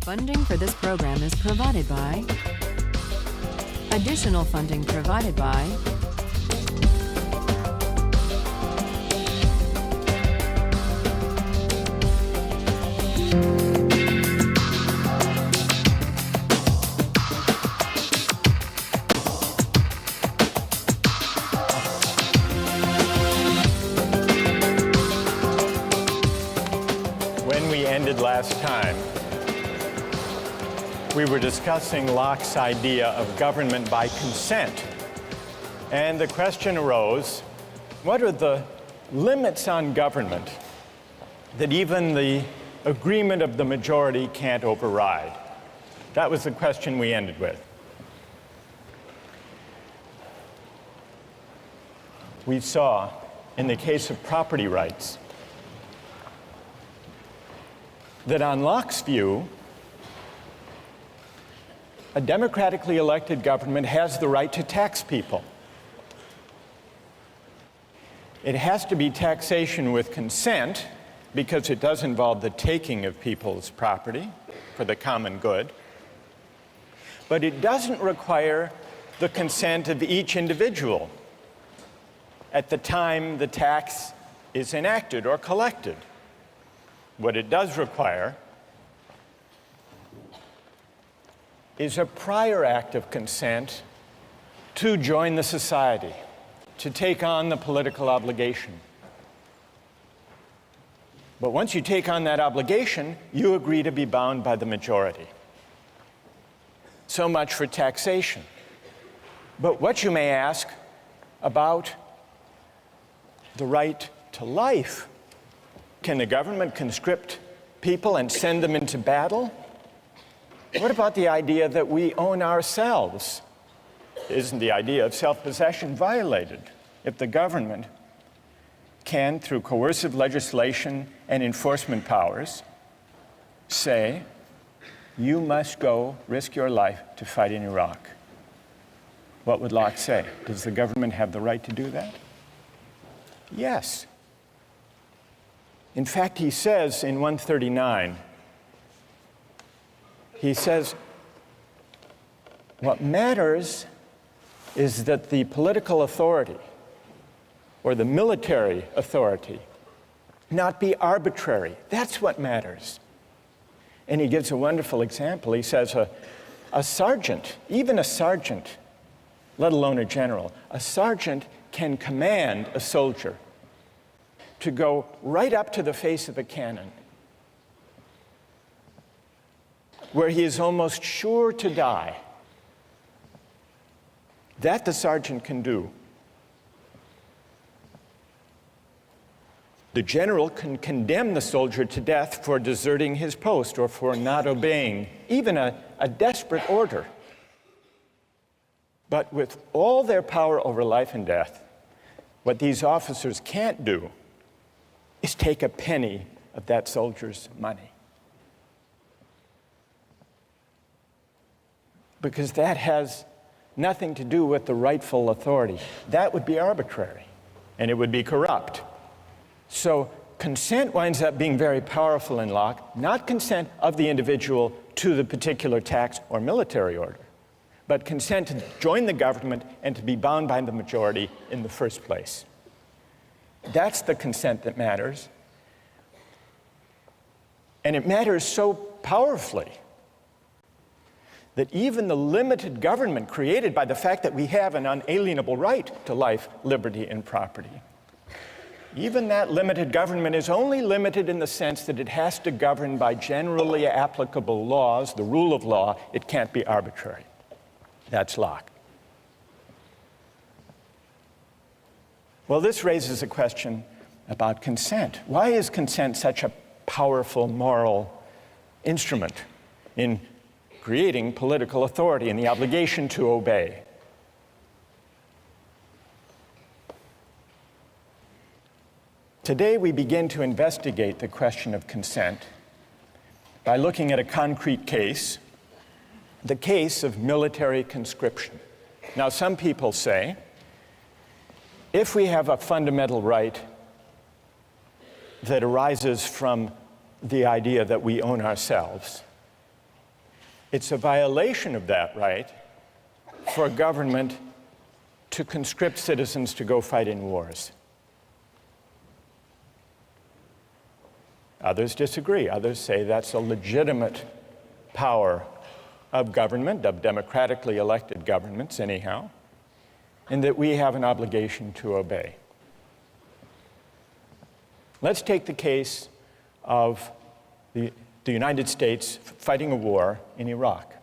Funding for this program is provided by additional funding provided by When we ended last time, we were discussing Locke's idea of government by consent. And the question arose, what are the limits on government that even the agreement of the majority can't override? That was the question we ended with. We saw, in the case of property rights, that on Locke's view, a democratically elected government has the right to tax people. It has to be taxation with consent because it does involve the taking of people's property for the common good. But it doesn't require the consent of each individual at the time the tax is enacted or collected. What it does require is a prior act of consent to join the society, to take on the political obligation. But once you take on that obligation, you agree to be bound by the majority. So much for taxation. But what you may ask about the right to life, can the government conscript people and send them into battle? What about the idea that we own ourselves? Isn't the idea of self-possession violated if the government can, through coercive legislation and enforcement powers, say, you must go risk your life to fight in Iraq? What would Locke say? Does the government have the right to do that? Yes. In fact, he says in 139, he says, what matters is that the political authority or the military authority not be arbitrary. That's what matters. And he gives a wonderful example. He says a sergeant, even a sergeant, let alone a general, a sergeant can command a soldier to go right up to the face of a cannon where he is almost sure to die. That the sergeant can do. The general can condemn the soldier to death for deserting his post or for not obeying even a desperate order. But with all their power over life and death, what these officers can't do is take a penny of that soldier's money. Because that has nothing to do with the rightful authority. That would be arbitrary, and it would be corrupt. So consent winds up being very powerful in Locke, not consent of the individual to the particular tax or military order, but consent to join the government and to be bound by the majority in the first place. That's the consent that matters. And it matters so powerfully that even the limited government created by the fact that we have an unalienable right to life, liberty, and property, even that limited government is only limited in the sense that it has to govern by generally applicable laws, the rule of law. It can't be arbitrary. That's Locke. Well, this raises a question about consent. Why is consent such a powerful moral instrument in creating political authority and the obligation to obey? Today, we begin to investigate the question of consent by looking at a concrete case, the case of military conscription. Now, some people say, if we have a fundamental right that arises from the idea that we own ourselves, it's a violation of that right for a government to conscript citizens to go fight in wars. Others disagree. Others say that's a legitimate power of government, of democratically elected governments anyhow, and that we have an obligation to obey. Let's take the case of the United States fighting a war in Iraq.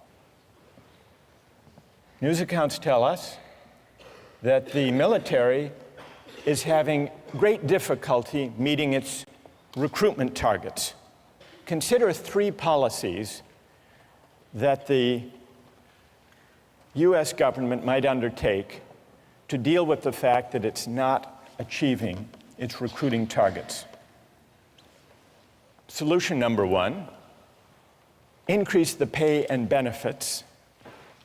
News accounts tell us that the military is having great difficulty meeting its recruitment targets. Consider 3 policies that the US government might undertake to deal with the fact that it's not achieving its recruiting targets. Solution number 1, increase the pay and benefits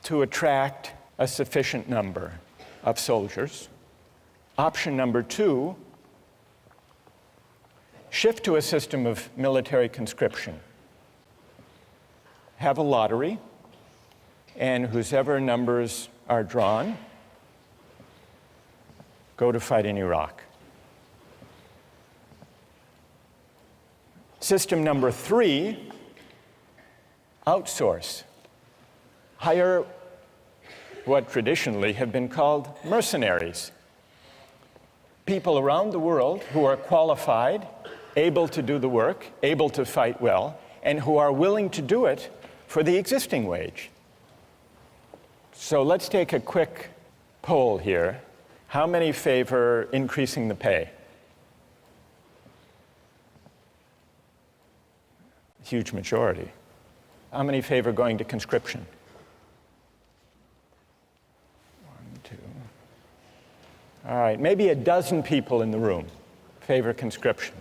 to attract a sufficient number of soldiers. Option number 2, shift to a system of military conscription. Have a lottery, and whosever numbers are drawn go to fight in Iraq. System number 3, outsource. Hire what traditionally have been called mercenaries. People around the world who are qualified, able to do the work, able to fight well, and who are willing to do it for the existing wage. So let's take a quick poll here. How many favor increasing the pay? Huge majority. How many favor going to conscription? 1, 2. All right, maybe a dozen people in the room favor conscription.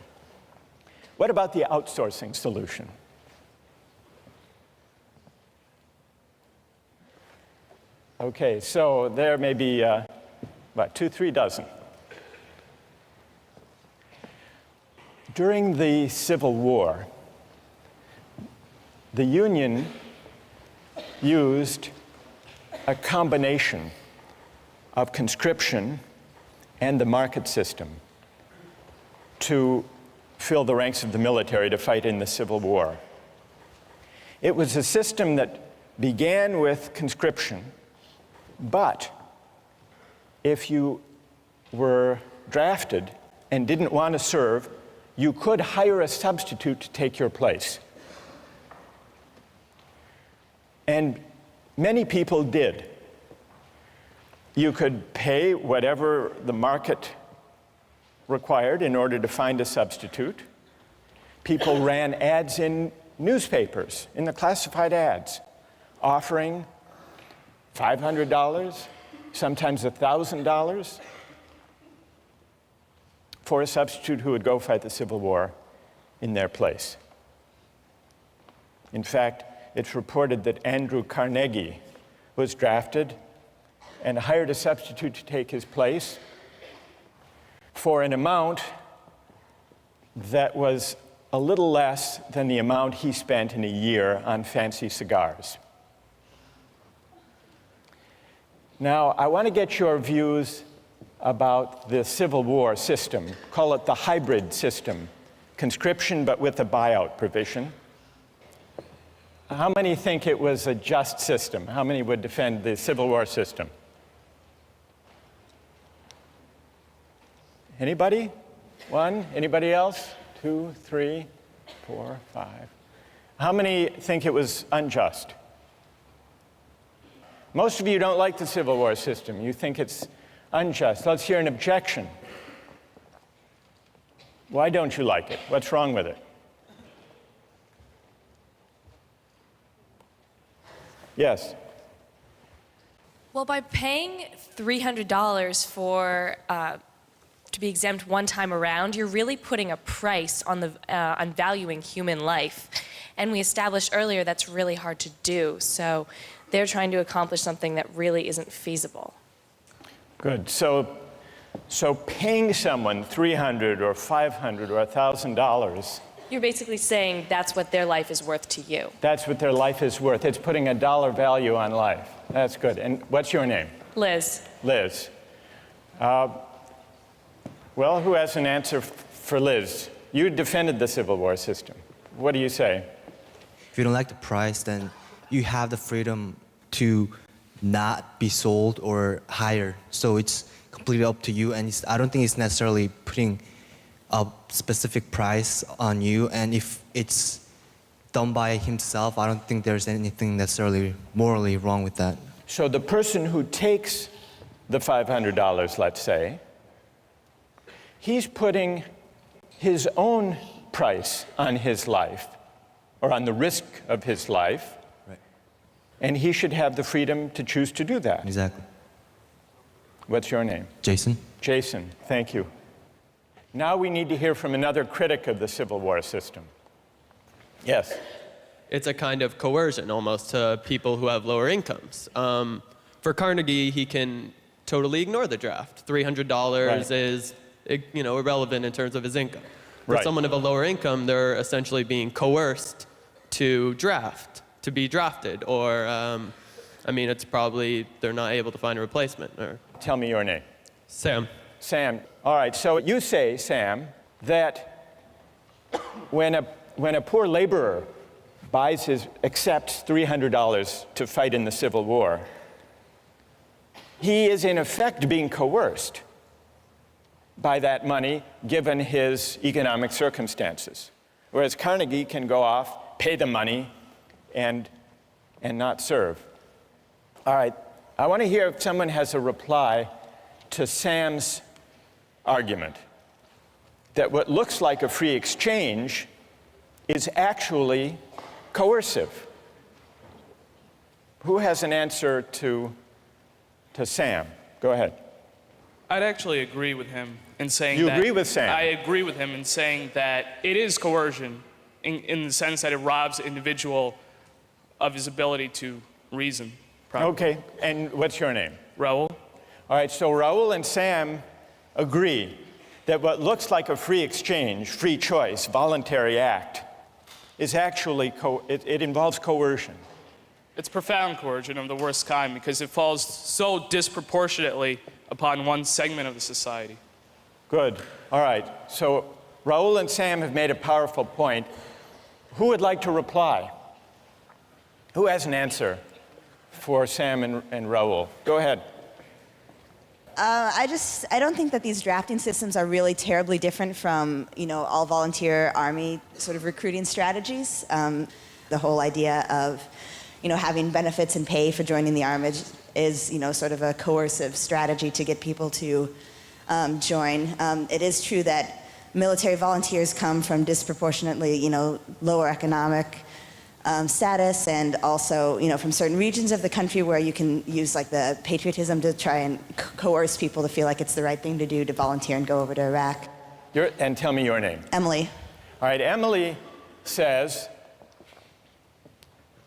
What about the outsourcing solution? Okay, so there may be about 2-3 dozen. During the Civil War, the Union used a combination of conscription and the market system to fill the ranks of the military to fight in the Civil War. It was a system that began with conscription, but if you were drafted and didn't want to serve, you could hire a substitute to take your place. And many people did. You could pay whatever the market required in order to find a substitute. People ran ads in newspapers, in the classified ads, offering $500, sometimes $1,000 for a substitute who would go fight the Civil War in their place. In fact, it's reported that Andrew Carnegie was drafted and hired a substitute to take his place for an amount that was a little less than the amount he spent in a year on fancy cigars. Now, I want to get your views about the Civil War system. Call it the hybrid system, conscription but with a buyout provision. How many think it was a just system? How many would defend the Civil War system? Anybody? 1? Anybody else? 2, 3, 4, 5. How many think it was unjust? Most of you don't like the Civil War system. You think it's unjust. Let's hear an objection. Why don't you like it? What's wrong with it? Yes? Well, by paying $300 for to be exempt one time around, you're really putting a price on on valuing human life. And we established earlier that's really hard to do. So they're trying to accomplish something that really isn't feasible. Good. So paying someone $300 or $500 or $1,000 You're basically saying that's what their life is worth to you. That's what their life is worth. It's putting a dollar value on life. That's good. And what's your name? Liz. Liz. Well, who has an answer for Liz? You defended the Civil War system. What do you say? If you don't like the price, then you have the freedom to not be sold or hired. So it's completely up to you, and I don't think it's necessarily putting a specific price on you. And if it's done by himself, I don't think there's anything necessarily morally wrong with that. So the person who takes the $500, let's say, he's putting his own price on his life, or on the risk of his life, Right. and he should have the freedom to choose to do that. Exactly. What's your name? Jason? Jason, thank you. Now we need to hear from another critic of the Civil War system. Yes. It's a kind of coercion almost to people who have lower incomes. For Carnegie, he can totally ignore the draft. $300 Right. is, irrelevant in terms of his income. For Right. someone of a lower income, they're essentially being coerced to be drafted, or, it's probably they're not able to find a replacement. Or Tell me your name. Sam. Sam. All right, so you say, Sam, that when a poor laborer accepts $300 to fight in the Civil War, he is in effect being coerced by that money given his economic circumstances. Whereas Carnegie can go off, pay the money, and not serve. All right, I want to hear if someone has a reply to Sam's argument that what looks like a free exchange is actually coercive. Who has an answer to Sam? Go ahead. I'd actually agree with him in saying You that... agree with Sam? I agree with him in saying that it is coercion in the sense that it robs the individual of his ability to reason properly. Okay, and what's your name? Raul? All right, so Raul and Sam agree that what looks like a free exchange, free choice, voluntary act, is actually, it involves coercion. It's profound coercion of the worst kind because it falls so disproportionately upon one segment of the society. Good. All right. So Raul and Sam have made a powerful point. Who would like to reply? Who has an answer for Sam and Raul? Go ahead. I don't think that these drafting systems are really terribly different from, all volunteer army sort of recruiting strategies. The whole idea of, having benefits and pay for joining the army is, sort of a coercive strategy to get people to join. It is true that military volunteers come from disproportionately, lower economic status, and also, from certain regions of the country where you can use like the patriotism to try and coerce people to feel like it's the right thing to do to volunteer and go over to Iraq. And tell me your name. Emily. All right, Emily says,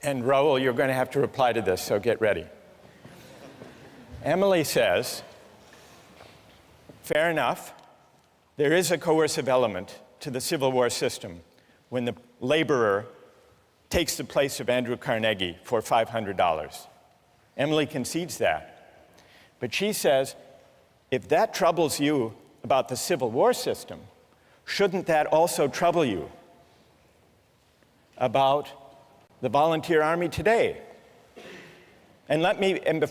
and Raul, you're going to have to reply to this, so get ready. Emily says, fair enough, there is a coercive element to the Civil War system when the laborer takes the place of Andrew Carnegie for $500. Emily concedes that. But she says, if that troubles you about the Civil War system, shouldn't that also trouble you about the volunteer army today? And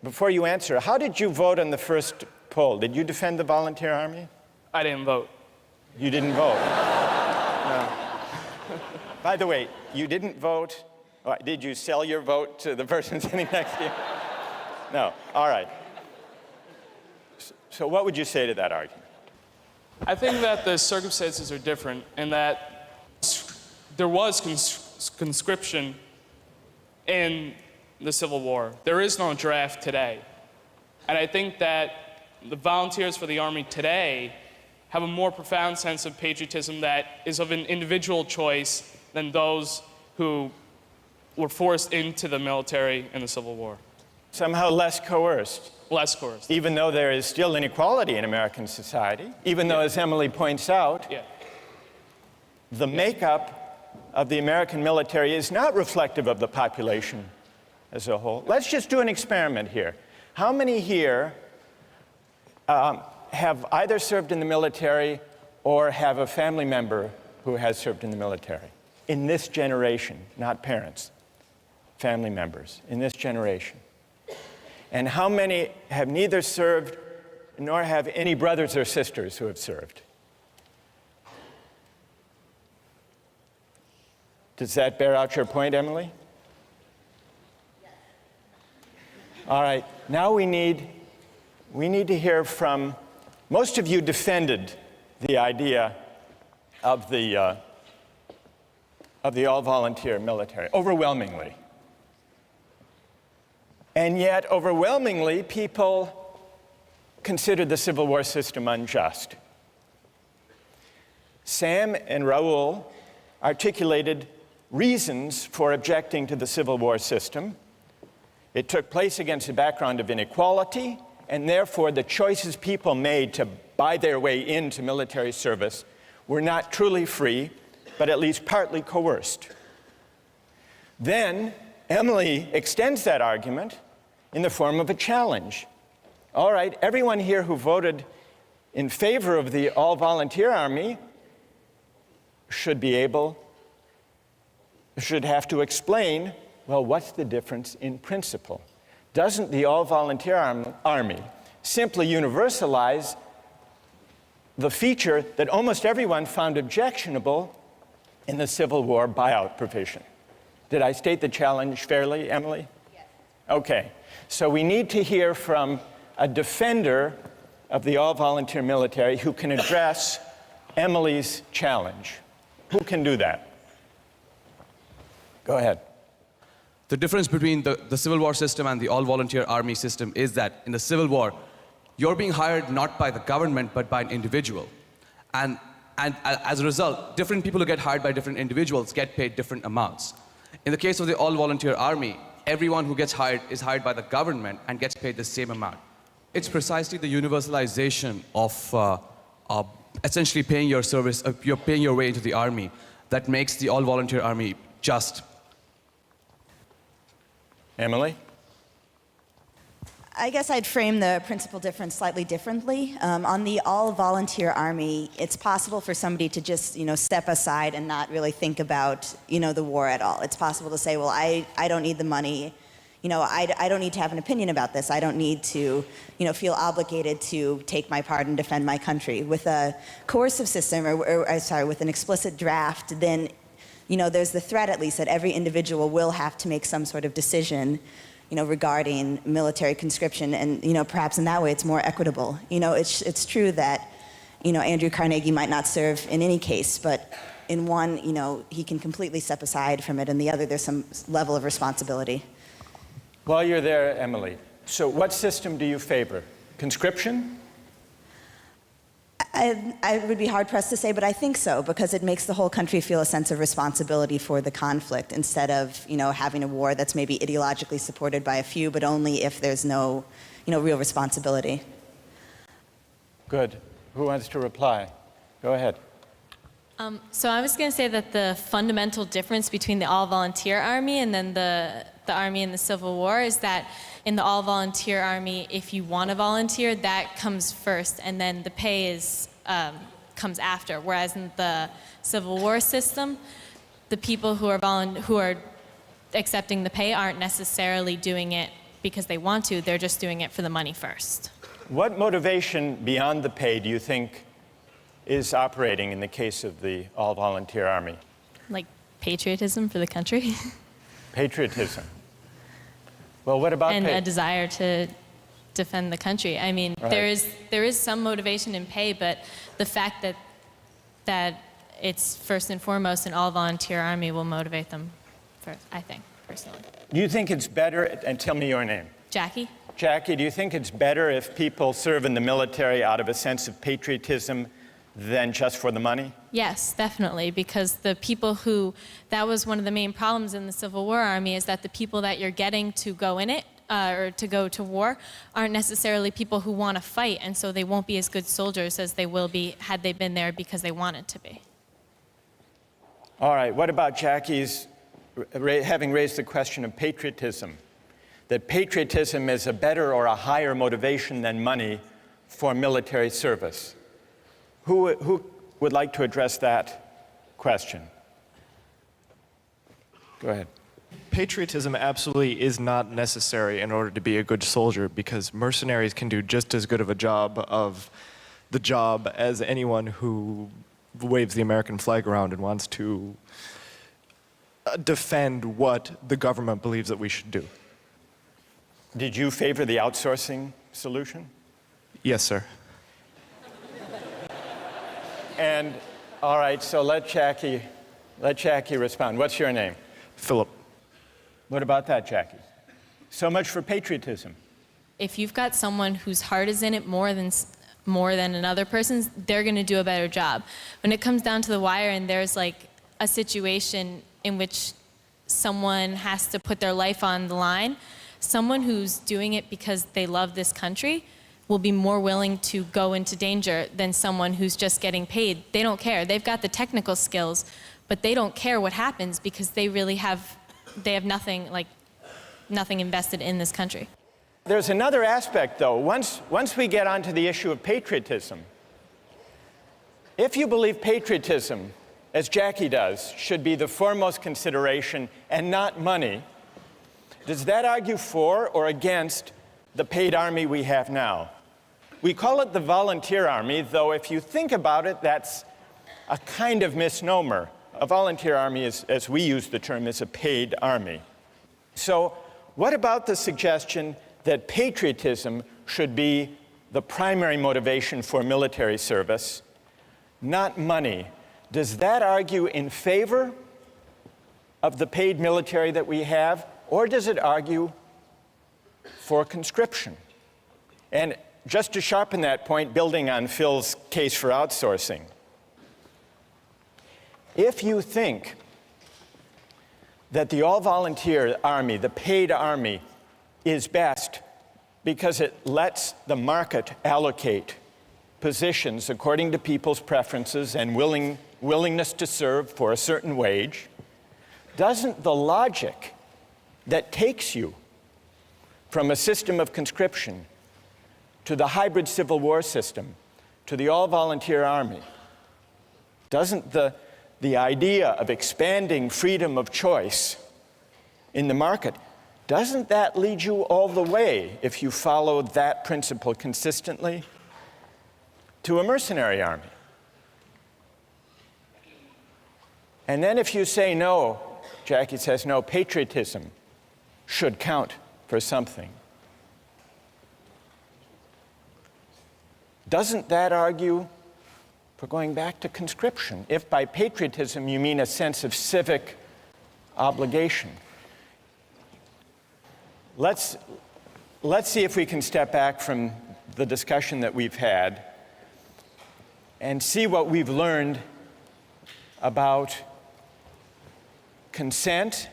before you answer, how did you vote on the first poll? Did you defend the volunteer army? I didn't vote. You didn't vote? No. By the way, you didn't vote. Did you sell your vote to the person sitting next to you? No. All right. So what would you say to that argument? I think that the circumstances are different and that there was conscription in the Civil War. There is no draft today. And I think that the volunteers for the Army today have a more profound sense of patriotism that is of an individual choice than those who were forced into the military in the Civil War. Somehow less coerced. Less coerced. Even though there is still inequality in American society, even though, as Emily points out, the makeup of the American military is not reflective of the population as a whole. Let's just do an experiment here. How many here have either served in the military or have a family member who has served in the military? In this generation, not parents, family members, in this generation. And how many have neither served nor have any brothers or sisters who have served? Does that bear out your point, Emily? Yes. All right, now we need to hear from, most of you defended the idea of the all-volunteer military, overwhelmingly. And yet, overwhelmingly, people considered the Civil War system unjust. Sam and Raul articulated reasons for objecting to the Civil War system. It took place against a background of inequality, and therefore the choices people made to buy their way into military service were not truly free, but at least partly coerced. Then Emily extends that argument in the form of a challenge. All right, everyone here who voted in favor of the all-volunteer army should have to explain, well, what's the difference in principle? Doesn't the all-volunteer army simply universalize the feature that almost everyone found objectionable in the Civil War buyout provision? Did I state the challenge fairly, Emily? Yes. Okay, so we need to hear from a defender of the all-volunteer military who can address Emily's challenge. Who can do that? Go ahead. The difference between the Civil War system and the all-volunteer army system is that in the Civil War, you're being hired not by the government, but by an individual. And as a result, different people who get hired by different individuals get paid different amounts. In the case of the all-volunteer army, everyone who gets hired is hired by the government and gets paid the same amount. It's precisely the universalization of essentially paying your service, you're paying your way into the army, that makes the all-volunteer army just. Emily? I guess I'd frame the principal difference slightly differently. On the all-volunteer army, it's possible for somebody to just, step aside and not really think about, the war at all. It's possible to say, well, I don't need the money. I don't need to have an opinion about this. I don't need to, feel obligated to take my part and defend my country. With a coercive system, with an explicit draft, then, there's the threat, at least, that every individual will have to make some sort of decision regarding military conscription, and perhaps in that way it's more equitable. It's true that Andrew Carnegie might not serve in any case, but in one, he can completely step aside from it, and the other there's some level of responsibility. While you're there, Emily, so what system do you favor? Conscription? I would be hard-pressed to say, but I think so, because it makes the whole country feel a sense of responsibility for the conflict, instead of, having a war that's maybe ideologically supported by a few, but only if there's no, real responsibility. Good. Who wants to reply? Go ahead. So I was going to say that the fundamental difference between the all-volunteer army and then the army in the Civil War is that in the all-volunteer army, if you want to volunteer, that comes first, and then the pay comes after. Whereas in the Civil War system, the people who are accepting the pay aren't necessarily doing it because they want to. They're just doing it for the money first. What motivation beyond the pay do you think is operating in the case of the all-volunteer army? Like patriotism for the country. Patriotism. Well, what about and pay? a desire to defend the country. I mean, Right. there is some motivation in pay, but the fact that it's first and foremost an all-volunteer army will motivate them first, I think, personally. Do you think it's better, and tell me your name. Jackie? Jackie, do you think it's better if people serve in the military out of a sense of patriotism than just for the money? Yes, definitely, because the people that was one of the main problems in the Civil War Army, is that the people that you're getting to go in it, or to go to war, aren't necessarily people who want to fight, and so they won't be as good soldiers as they will be had they been there because they wanted to be. All right, what about Jackie's having raised the question of patriotism? That patriotism is a better or a higher motivation than money for military service. Who would like to address that question? Go ahead. Patriotism absolutely is not necessary in order to be a good soldier, because mercenaries can do just as good of a job as anyone who waves the American flag around and wants to defend what the government believes that we should do. Did you favor the outsourcing solution? Yes, sir. And all right, so let Jackie respond. What's your name? Philip. What about that, Jackie? So much for patriotism. If you've got someone whose heart is in it more than another person's, they're going to do a better job. When it comes down to the wire and there's like a situation in which someone has to put their life on the line, someone who's doing it because they love this country will be more willing to go into danger than someone who's just getting paid. They don't care. They've got the technical skills, but they don't care what happens because they have nothing invested in this country. There's another aspect, though. Once we get onto the issue of patriotism, if you believe patriotism, as Jackie does, should be the foremost consideration and not money, does that argue for or against the paid army we have now? We call it the volunteer army, though if you think about it, that's a kind of misnomer. A volunteer army, as we use the term, is a paid army. So what about the suggestion that patriotism should be the primary motivation for military service, not money? Does that argue in favor of the paid military that we have, or does it argue for conscription? And just to sharpen that point, building on Phil's case for outsourcing, if you think that the all-volunteer army, the paid army, is best because it lets the market allocate positions according to people's preferences and willingness to serve for a certain wage, doesn't the logic that takes you from a system of conscription to the hybrid Civil War system, to the all-volunteer army, doesn't the idea of expanding freedom of choice in the market, doesn't that lead you all the way, if you follow that principle consistently, to a mercenary army? And then if you say no, Jackie says no, patriotism should count for something, doesn't that argue for going back to conscription, if by patriotism you mean a sense of civic obligation? Let's see if we can step back from the discussion that we've had and see what we've learned about consent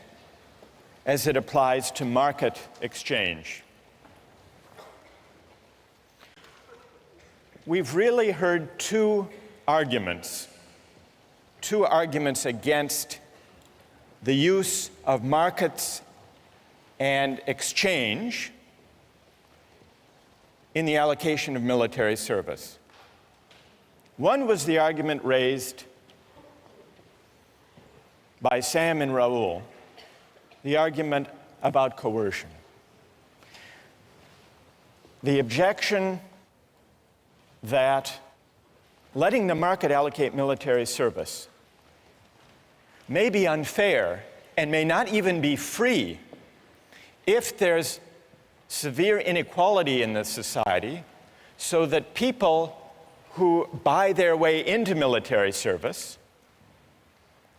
as it applies to market exchange. We've really heard two arguments against the use of markets and exchange in the allocation of military service. One was the argument raised by Sam and Raul, the argument about coercion. The objection that letting the market allocate military service may be unfair and may not even be free if there's severe inequality in the society, so that people who buy their way into military service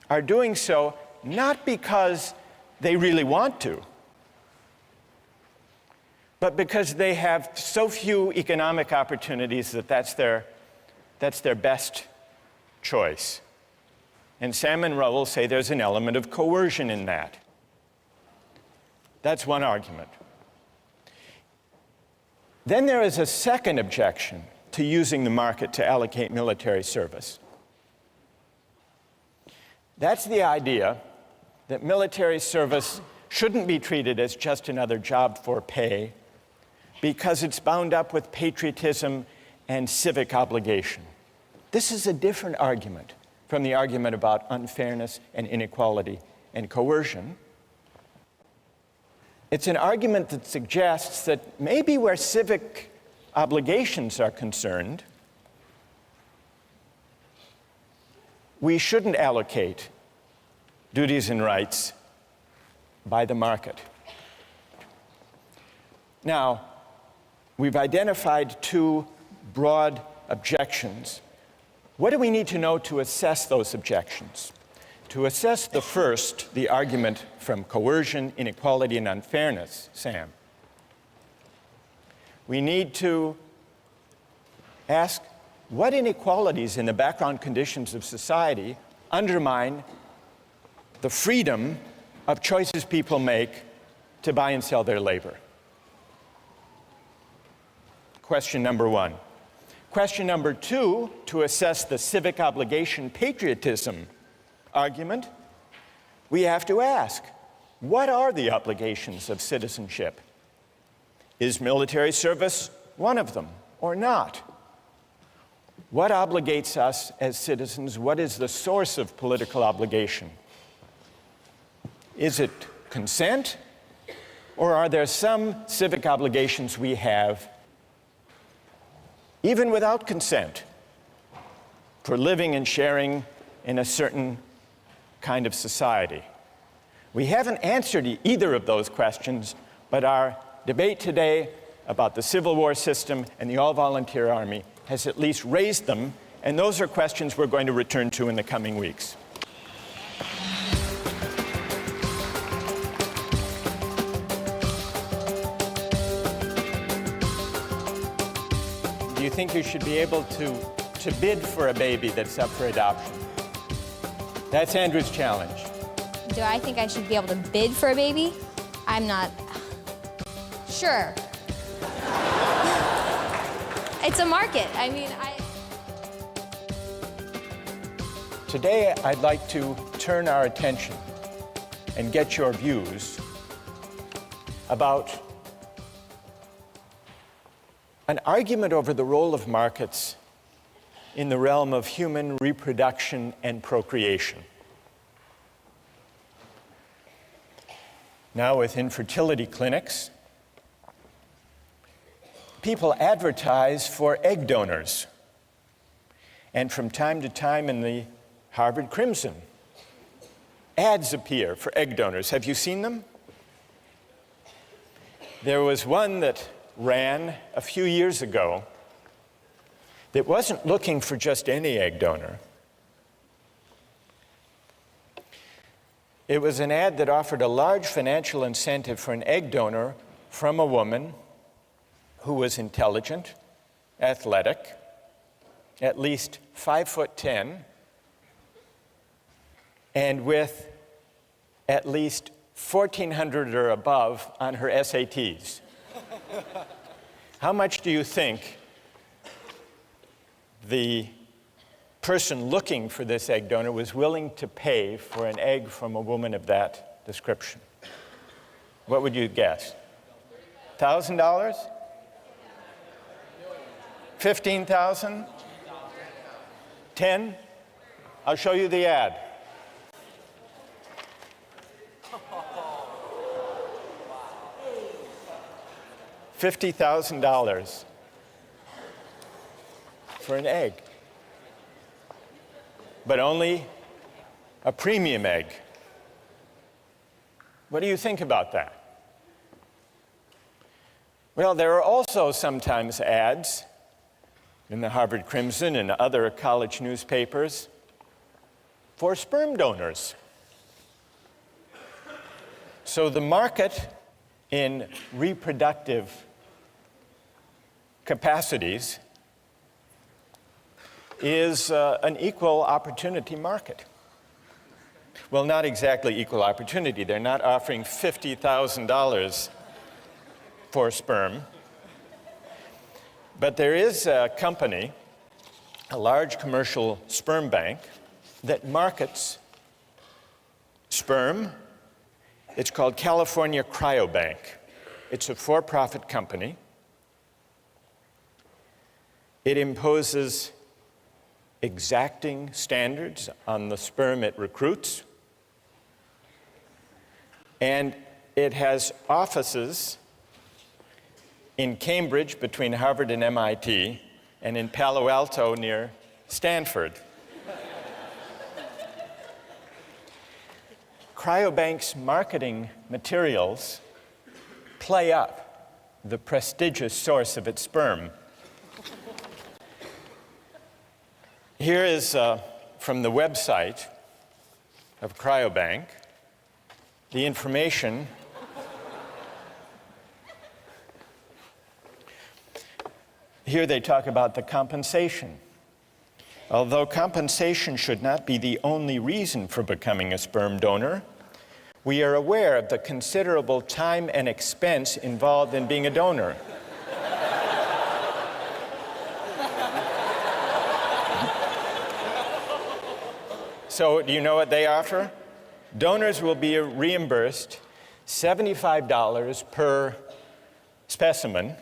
are doing so not because they really want to, but because they have so few economic opportunities that that's their best choice. And Sam and Raul say there's an element of coercion in that. That's one argument. Then there is a second objection to using the market to allocate military service. That's the idea that military service shouldn't be treated as just another job for pay because it's bound up with patriotism and civic obligation. This is a different argument from the argument about unfairness and inequality and coercion. It's an argument that suggests that maybe where civic obligations are concerned, we shouldn't allocate duties and rights by the market. Now, we've identified two broad objections. What do we need to know to assess those objections? To assess the first, the argument from coercion, inequality, and unfairness, Sam, we need to ask what inequalities in the background conditions of society undermine the freedom of choices people make to buy and sell their labor. Question number one. Question number two, to assess the civic obligation patriotism argument, we have to ask, what are the obligations of citizenship? Is military service one of them or not? What obligates us as citizens? What is the source of political obligation? Is it consent, or are there some civic obligations we have even without consent for living and sharing in a certain kind of society? We haven't answered either of those questions, but our debate today about the Civil War system and the all-volunteer army has at least raised them, and those are questions we're going to return to in the coming weeks. Do you think you should be able to bid for a baby that's up for adoption? That's Andrew's challenge. Do I think I should be able to bid for a baby? I'm not sure. It's a market. I mean, Today, I'd like to turn our attention and get your views about an argument over the role of markets in the realm of human reproduction and procreation. Now, with infertility clinics, people advertise for egg donors. And from time to time in the Harvard Crimson, ads appear for egg donors. Have you seen them? There was one that ran a few years ago that wasn't looking for just any egg donor. It was an ad that offered a large financial incentive for an egg donor from a woman who was intelligent, athletic, at least 5'10", and with at least 1,400 or above on her SATs. How much do you think the person looking for this egg donor was willing to pay for an egg from a woman of that description? What would you guess? $1,000? 15,000? 10? I'll show you the ad. $50,000 for an egg, but only a premium egg. What do you think about that? Well, there are also sometimes ads in the Harvard Crimson and other college newspapers for sperm donors. So the market in reproductive capacities is an equal opportunity market. Well, not exactly equal opportunity. They're not offering $50,000 for sperm. But there is a company, a large commercial sperm bank, that markets sperm. It's called California Cryobank. It's a for-profit company. It imposes exacting standards on the sperm it recruits. And it has offices in Cambridge between Harvard and MIT, and in Palo Alto near Stanford. Cryobank's marketing materials play up the prestigious source of its sperm. Here is from the website of Cryobank the information Here they talk about the compensation. Although compensation should not be the only reason for becoming a sperm donor, we are aware of the considerable time and expense involved in being a donor. So, do you know what they offer? Donors will be reimbursed $75 per specimen,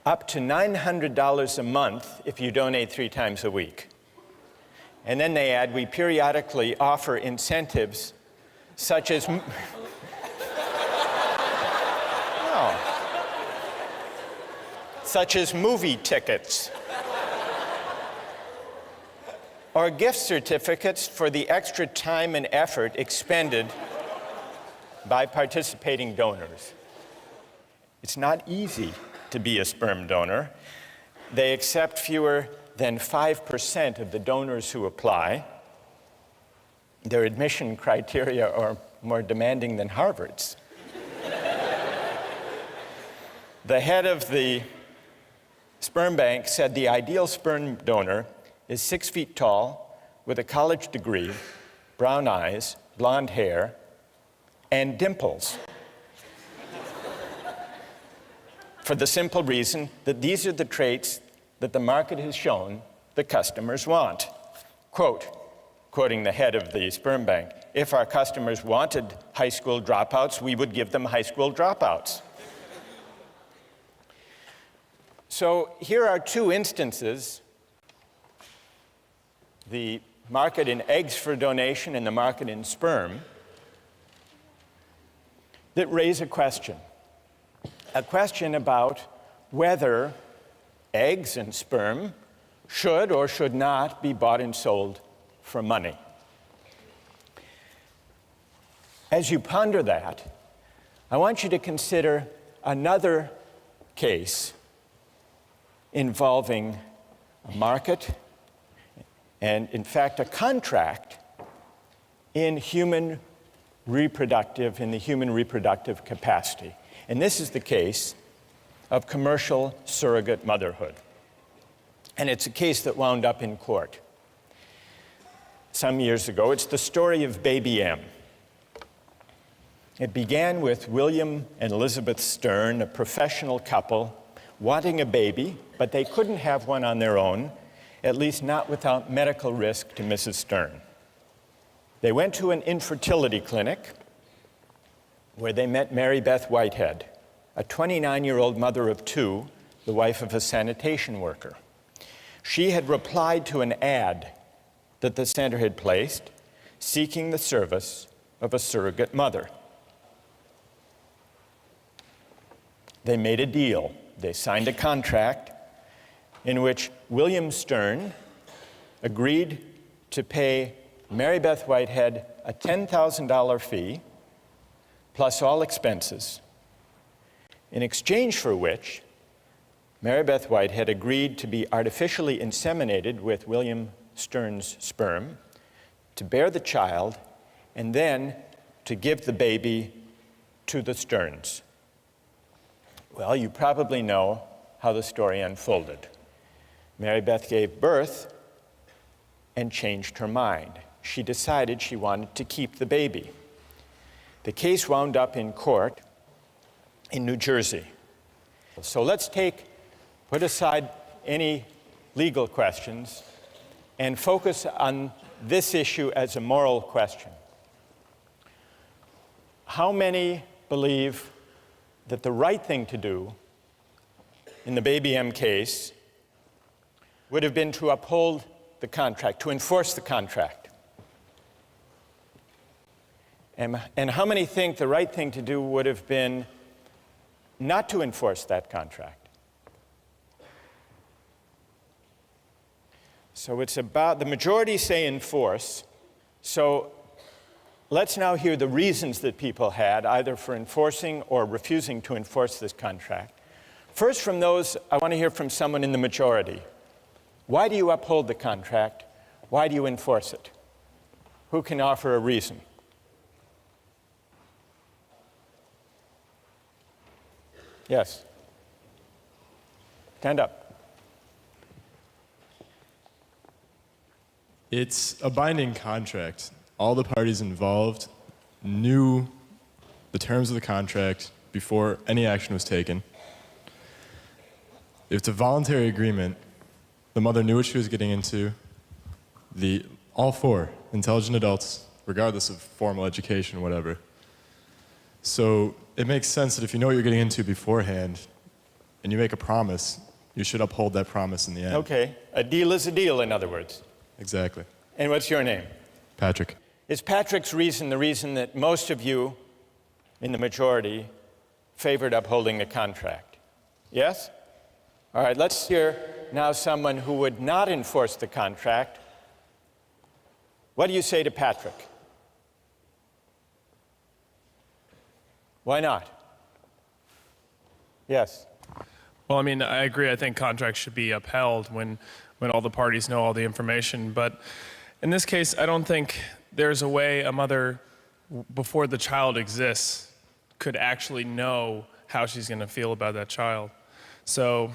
up to $900 a month if you donate 3 times a week. And then they add, we periodically offer incentives such as such as movie tickets or gift certificates for the extra time and effort expended by participating donors. It's not easy to be a sperm donor. They accept fewer than 5% of the donors who apply. Their admission criteria are more demanding than Harvard's. The head of the sperm bank said the ideal sperm donor is 6 feet tall, with a college degree, brown eyes, blonde hair, and dimples. For the simple reason that these are the traits that the market has shown the customers want. Quote, quoting the head of the sperm bank, if our customers wanted high school dropouts, we would give them high school dropouts. So here are 2 instances, the market in eggs for donation and the market in sperm, that raise a question about whether eggs and sperm should or should not be bought and sold for money. As you ponder that, I want you to consider another case involving a market and, in fact, a contract in the human reproductive capacity. And this is the case of commercial surrogate motherhood. And it's a case that wound up in court some years ago. It's the story of Baby M. It began with William and Elizabeth Stern, a professional couple, wanting a baby, but they couldn't have one on their own, at least not without medical risk to Mrs. Stern. They went to an infertility clinic where they met Mary Beth Whitehead, a 29-year-old mother of 2, the wife of a sanitation worker. She had replied to an ad that the center had placed, seeking the service of a surrogate mother. They made a deal. They signed a contract in which William Stern agreed to pay Mary Beth Whitehead a $10,000 fee plus all expenses, in exchange for which Mary Beth Whitehead agreed to be artificially inseminated with William Stern's sperm, to bear the child, and then to give the baby to the Sterns. Well, you probably know how the story unfolded. Mary Beth gave birth and changed her mind. She decided she wanted to keep the baby. The case wound up in court in New Jersey. So let's put aside any legal questions and focus on this issue as a moral question. How many believe that the right thing to do in the Baby M case would have been to uphold the contract, to enforce the contract? And how many think the right thing to do would have been not to enforce that contract? So it's about, the majority say enforce. So let's now hear the reasons that people had, either for enforcing or refusing to enforce this contract. First, from those, I want to hear from someone in the majority. Why do you uphold the contract? Why do you enforce it? Who can offer a reason? Yes. Stand up. It's a binding contract. All the parties involved knew the terms of the contract before any action was taken. It's a voluntary agreement. The mother knew what she was getting into. All four intelligent adults, regardless of formal education, whatever. So it makes sense that if you know what you're getting into beforehand and you make a promise, you should uphold that promise in the end. Okay. A deal is a deal, in other words. Exactly. And what's your name? Patrick. Is Patrick's reason the reason that most of you in the majority favored upholding the contract? Yes? All right, let's hear now someone who would not enforce the contract. What do you say to Patrick? Why not? Yes. Well, I mean, I agree. I think contracts should be upheld when all the parties know all the information. But in this case, I don't think there's a way a mother, before the child exists, could actually know how she's going to feel about that child. So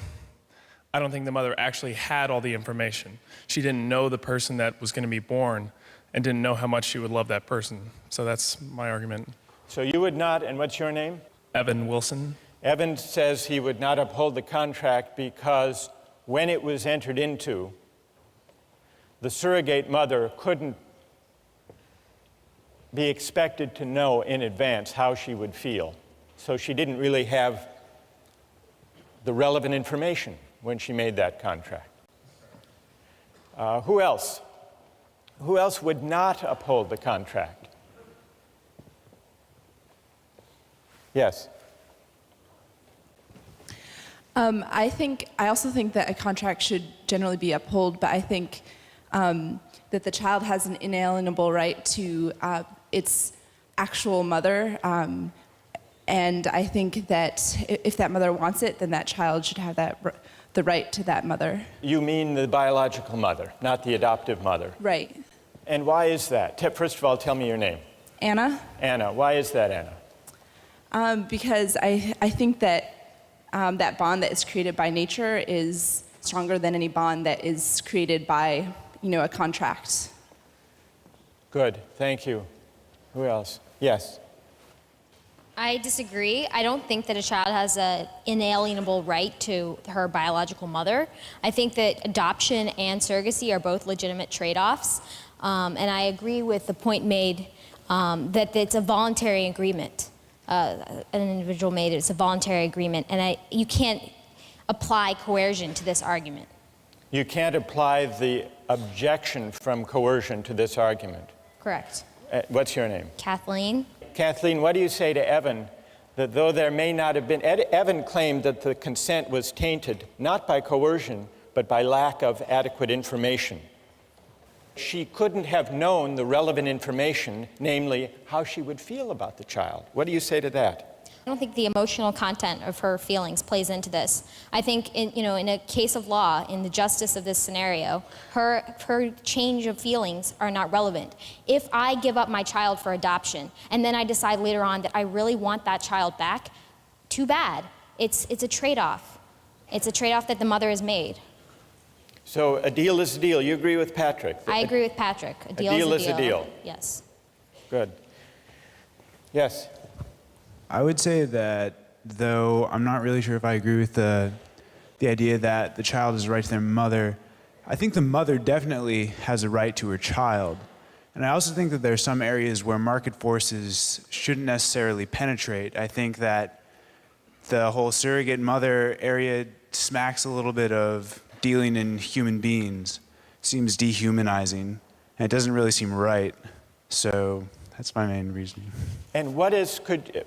I don't think the mother actually had all the information. She didn't know the person that was going to be born and didn't know how much she would love that person. So that's my argument. So you would not, and what's your name? Evan Wilson. Evan says he would not uphold the contract because when it was entered into, the surrogate mother couldn't be expected to know in advance how she would feel. So she didn't really have the relevant information when she made that contract. Who else? Who else would not uphold the contract? Yes. I also think that a contract should generally be upheld, but I think that the child has an inalienable right to its actual mother, and I think that if that mother wants it, then that child should have the right to that mother. You mean the biological mother, not the adoptive mother? Right. And why is that? First of all, tell me your name. Anna? Anna. Why is that, Anna? Because I think that that bond that is created by nature is stronger than any bond that is created by, a contract. Good, thank you. Who else? Yes. I disagree. I don't think that a child has an inalienable right to her biological mother. I think that adoption and surrogacy are both legitimate trade-offs. And I agree with the point made that it's a voluntary agreement. An individual made it's a voluntary agreement, and you can't apply coercion to this argument. You can't apply the objection from coercion to this argument. Correct. What's your name? Kathleen. Kathleen, what do you say to Evan that though there may not have been, Evan claimed that the consent was tainted not by coercion but by lack of adequate information. She couldn't have known the relevant information, namely how she would feel about the child. What do you say to that? I don't think the emotional content of her feelings plays into this. I think in a case of law, in the justice of this scenario, her change of feelings are not relevant. If I give up my child for adoption and then I decide later on that I really want that child back, too bad. It's a trade-off. It's a trade-off that the mother has made. So a deal is a deal. You agree with Patrick? I agree with Patrick. A deal is a deal. Yes. Good. Yes. I would say that, though I'm not really sure if I agree with the idea that the child has a right to their mother, I think the mother definitely has a right to her child. And I also think that there are some areas where market forces shouldn't necessarily penetrate. I think that the whole surrogate mother area smacks a little bit of dealing in human beings. Seems dehumanizing, and it doesn't really seem right. So that's my main reasoning. And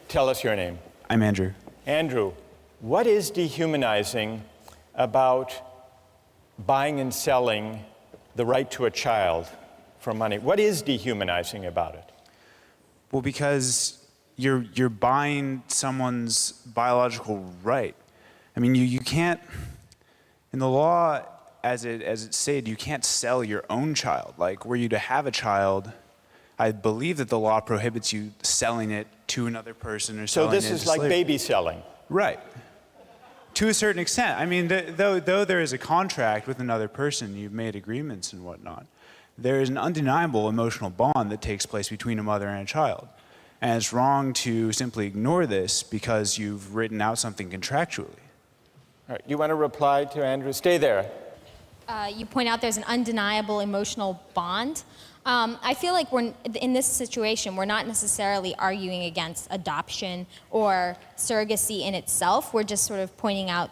tell us your name. I'm Andrew. Andrew, what is dehumanizing about buying and selling the right to a child for money? What is dehumanizing about it? Well, because you're buying someone's biological right. I mean, you can't, in the law, as it's said, you can't sell your own child. Like, were you to have a child, I believe that the law prohibits you selling it to another person or selling it So this is as like slavery. baby selling? Right. To a certain extent. I mean, though there is a contract with another person, you've made agreements and whatnot, there is an undeniable emotional bond that takes place between a mother and a child. And it's wrong to simply ignore this because you've written out something contractually. All right, you want to reply to Andrew? Stay there. You point out there's an undeniable emotional bond. I feel like in this situation, we're not necessarily arguing against adoption or surrogacy in itself. We're just sort of pointing out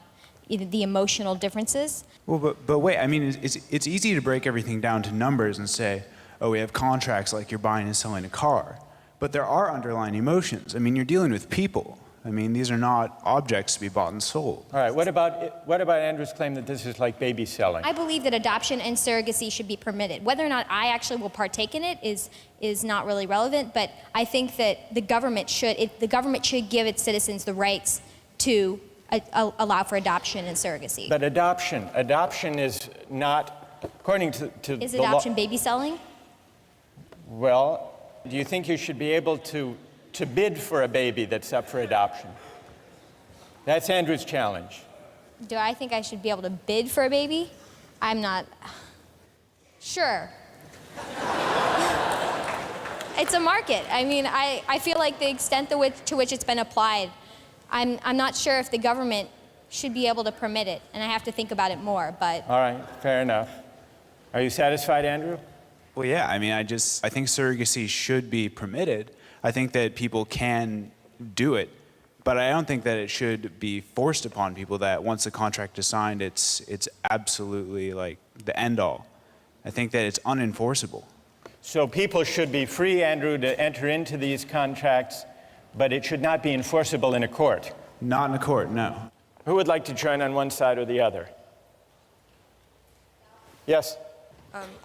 the emotional differences. Well, but wait, I mean, it's easy to break everything down to numbers and say, oh, we have contracts like you're buying and selling a car. But there are underlying emotions. I mean, you're dealing with people. I mean, these are not objects to be bought and sold. All right, what about Andrew's claim that this is like baby selling? I believe that adoption and surrogacy should be permitted. Whether or not I actually will partake in it is not really relevant, but I think that the government should give its citizens the rights to allow for adoption and surrogacy. But adoption is not, according to Is the law. adoption baby selling? Well, do you think you should be able to bid for a baby that's up for adoption? That's Andrew's challenge. Do I think I should be able to bid for a baby? I'm not sure. It's a market. I mean, I feel like the extent to which it's been applied, I'm not sure if the government should be able to permit it, and I have to think about it more, but... All right, fair enough. Are you satisfied, Andrew? Well, yeah, I mean, I think surrogacy should be permitted. I think that people can do it, but I don't think that it should be forced upon people that once the contract is signed, it's absolutely like the end all. I think that it's unenforceable. So people should be free, Andrew, to enter into these contracts, but it should not be enforceable in a court? Not in a court, no. Who would like to join on one side or the other? Yes?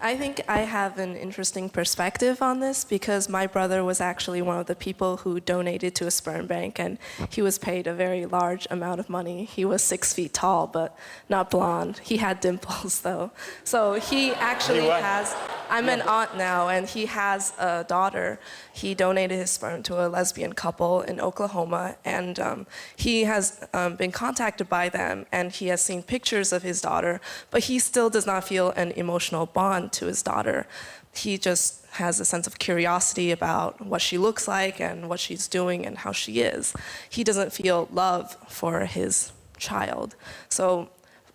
I think I have an interesting perspective on this because my brother was actually one of the people who donated to a sperm bank, and he was paid a very large amount of money. He was 6 feet tall, but not blonde. He had dimples, though. So he actually has... I'm an aunt now, and he has a daughter. He donated his sperm to a lesbian couple in Oklahoma, and he has been contacted by them, and he has seen pictures of his daughter, but he still does not feel an emotional bond to his daughter. He just has a sense of curiosity about what she looks like and what she's doing and how she is. He doesn't feel love for his child. So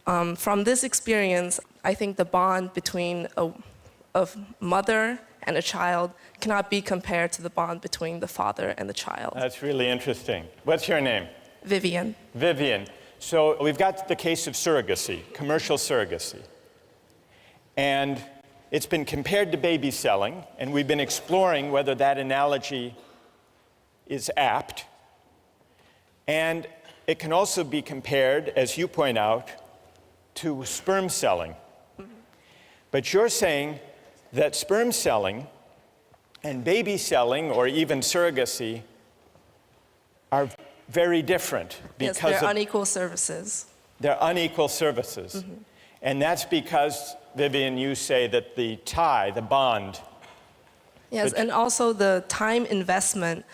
from this experience, I think the bond between a mother and a child cannot be compared to the bond between the father and the child. That's really interesting. What's your name? Vivian. Vivian. So we've got the case of surrogacy, commercial surrogacy. And it's been compared to baby selling, and we've been exploring whether that analogy is apt. And it can also be compared, as you point out, to sperm selling. But you're saying that sperm selling and baby selling, or even surrogacy, are very different because yes, they're unequal services. They're unequal services. Mm-hmm. And that's because, Vivian, you say that the tie, the bond. Yes, and also the time investment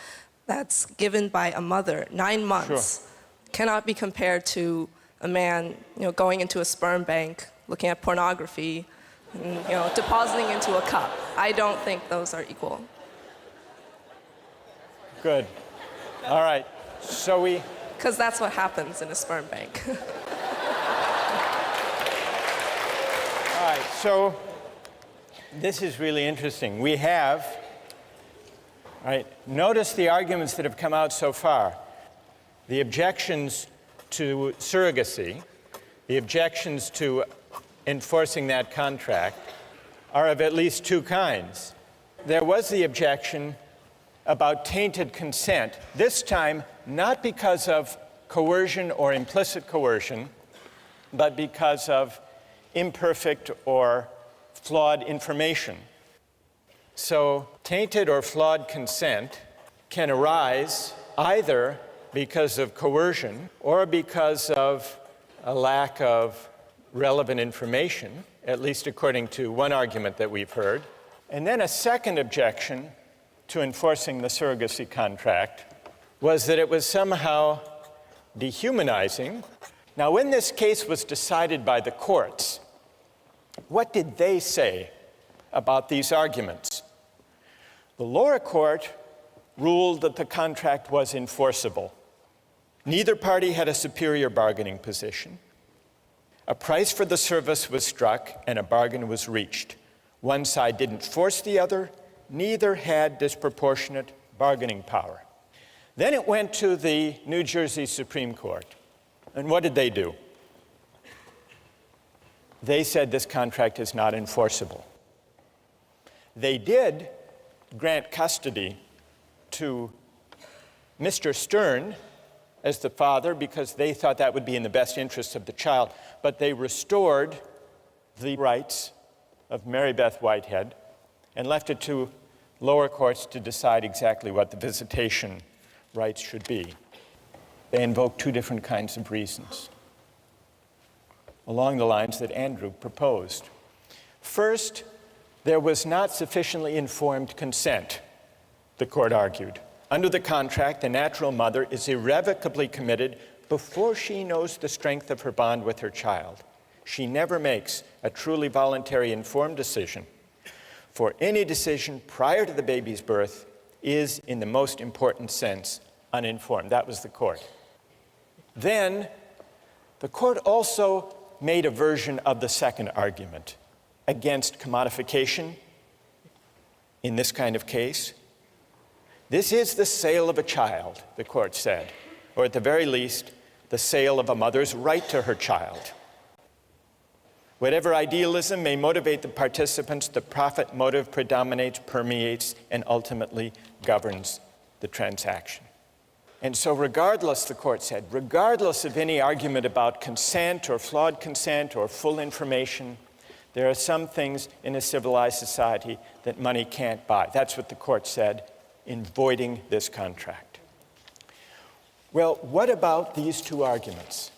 that's given by a mother, 9 months, cannot be compared to a man, going into a sperm bank, looking at pornography, and, depositing into a cup. I don't think those are equal. Good. All right. So we... Because that's what happens in a sperm bank. All right. right, so this is really interesting. We have, notice the arguments that have come out so far. The objections to surrogacy, the objections to enforcing that contract are of at least two kinds. There was the objection about tainted consent, this time not because of coercion or implicit coercion, but because of imperfect or flawed information. So tainted or flawed consent can arise either because of coercion or because of a lack of relevant information, at least according to one argument that we've heard. And then a second objection to enforcing the surrogacy contract was that it was somehow dehumanizing. Now, when this case was decided by the courts, what did they say about these arguments? The lower court ruled that the contract was enforceable. Neither party had a superior bargaining position. A price for the service was struck and a bargain was reached. One side didn't force the other, neither had disproportionate bargaining power. Then it went to the New Jersey Supreme Court. And what did they do? They said this contract is not enforceable. They did grant custody to Mr. Stern as the father because they thought that would be in the best interest of the child, but they restored the rights of Mary Beth Whitehead and left it to lower courts to decide exactly what the visitation rights should be. They invoked two different kinds of reasons along the lines that Andrew proposed. First, there was not sufficiently informed consent, the court argued. Under the contract, the natural mother is irrevocably committed before she knows the strength of her bond with her child. She never makes a truly voluntary informed decision, for any decision prior to the baby's birth is, in the most important sense, uninformed. That was the court. Then, the court also made a version of the second argument against commodification in this kind of case. This is the sale of a child, the court said, or at the very least, the sale of a mother's right to her child. Whatever idealism may motivate the participants, the profit motive predominates, permeates, and ultimately governs the transaction. And so regardless, the court said, regardless of any argument about consent or flawed consent or full information, there are some things in a civilized society that money can't buy. That's what the court said in voiding this contract. Well, what about these two arguments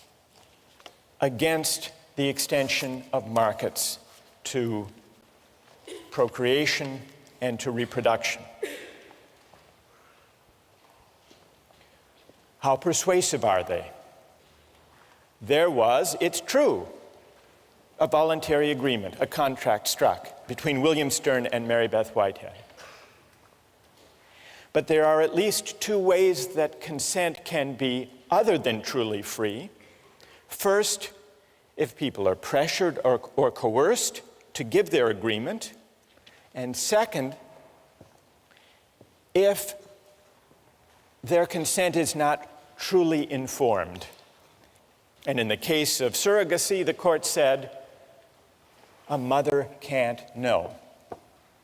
against the extension of markets to procreation and to reproduction? How persuasive are they? There was, it's true, a voluntary agreement, a contract struck between William Stern and Mary Beth Whitehead. But there are at least two ways that consent can be other than truly free. First, if people are pressured or coerced to give their agreement. And second, if their consent is not truly informed. And in the case of surrogacy, the court said, a mother can't know,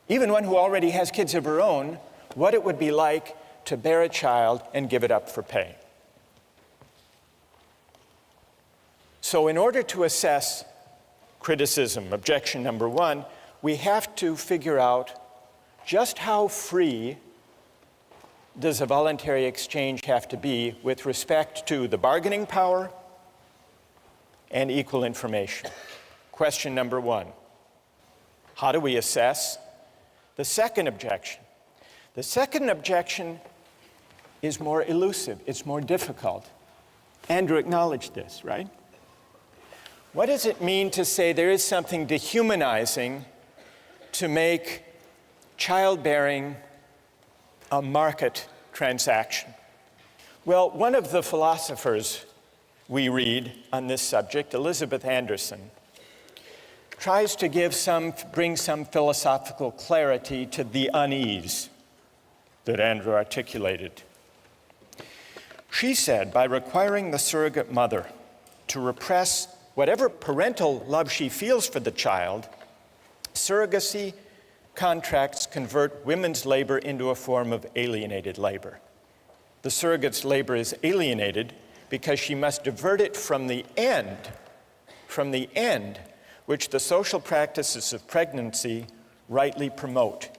even one who already has kids of her own, what it would be like to bear a child and give it up for pay. So in order to assess criticism, objection number one, we have to figure out just how free does a voluntary exchange have to be with respect to the bargaining power and equal information. Question number one, how do we assess the second objection? The second objection is more elusive, it's more difficult. Andrew acknowledged this, right? What does it mean to say there is something dehumanizing to make childbearing a market transaction? Well, one of the philosophers we read on this subject, Elizabeth Anderson, tries to bring some philosophical clarity to the unease that Andrew articulated. She said, by requiring the surrogate mother to repress whatever parental love she feels for the child, surrogacy contracts convert women's labor into a form of alienated labor. The surrogate's labor is alienated because she must divert it from the end which the social practices of pregnancy rightly promote,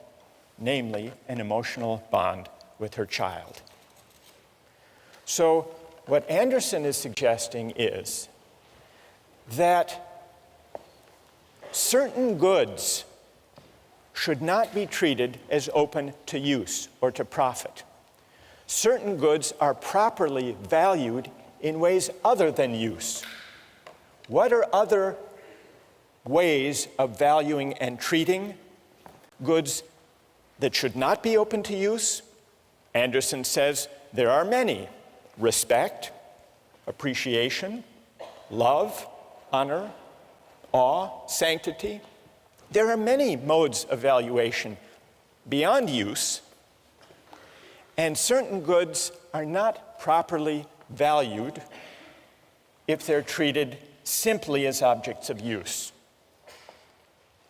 namely an emotional bond with her child. So what Anderson is suggesting is that certain goods should not be treated as open to use or to profit. Certain goods are properly valued in ways other than use. What are other ways of valuing and treating goods that should not be open to use? Anderson says there are many: respect, appreciation, love, honor, awe, sanctity. There are many modes of valuation beyond use, and certain goods are not properly valued if they're treated simply as objects of use.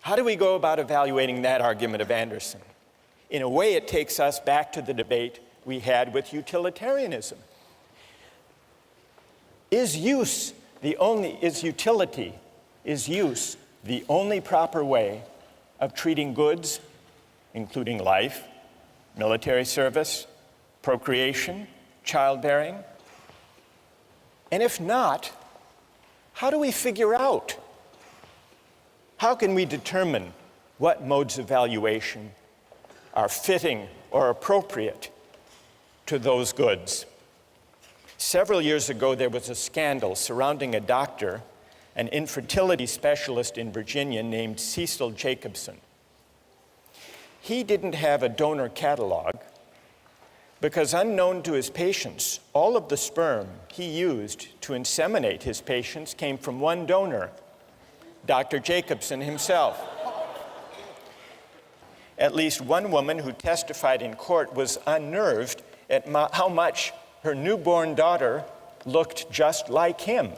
How do we go about evaluating that argument of Anderson? In a way, it takes us back to the debate we had with utilitarianism. Is use the only proper way of treating goods, including life, military service, procreation, childbearing? And if not, how do we figure out? How can we determine what modes of valuation are fitting or appropriate to those goods? Several years ago, there was a scandal surrounding a doctor, an infertility specialist in Virginia named Cecil Jacobson. He didn't have a donor catalog because, unknown to his patients, all of the sperm he used to inseminate his patients came from one donor, Dr. Jacobson himself. At least one woman who testified in court was unnerved at how much her newborn daughter looked just like him.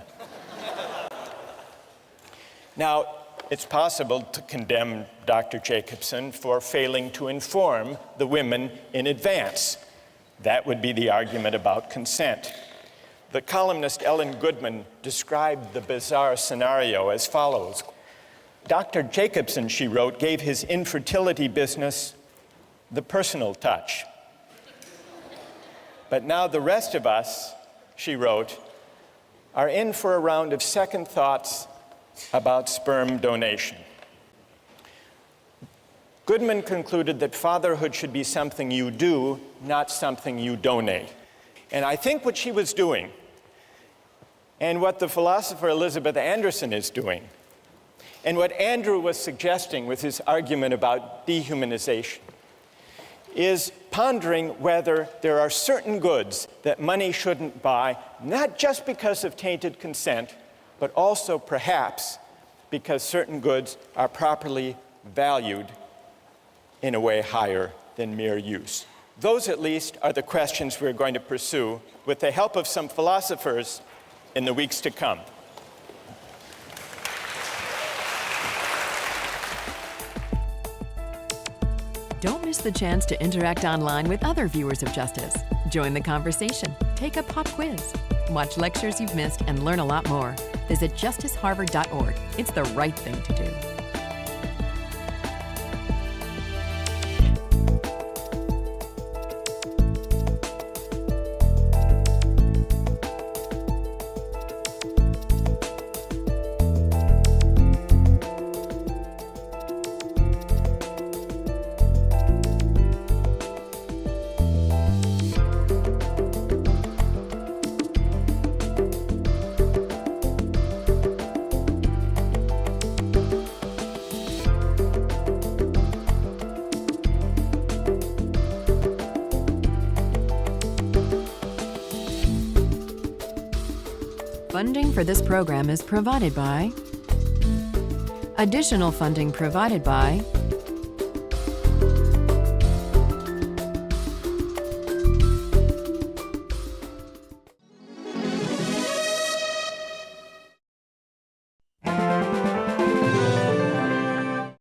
Now, it's possible to condemn Dr. Jacobson for failing to inform the women in advance. That would be the argument about consent. The columnist Ellen Goodman described the bizarre scenario as follows. Dr. Jacobson, she wrote, gave his infertility business the personal touch. But now the rest of us, she wrote, are in for a round of second thoughts about sperm donation. Goodman concluded that fatherhood should be something you do, not something you donate. And I think what she was doing, and what the philosopher Elizabeth Anderson is doing, and what Andrew was suggesting with his argument about dehumanization, is pondering whether there are certain goods that money shouldn't buy, not just because of tainted consent, but also perhaps because certain goods are properly valued in a way higher than mere use. Those, at least, are the questions we're going to pursue with the help of some philosophers in the weeks to come. Don't miss the chance to interact online with other viewers of Justice. Join the conversation, take a pop quiz, watch lectures you've missed, and learn a lot more. Visit justiceharvard.org. It's the right thing to do. Funding for this program is provided by Additional funding provided by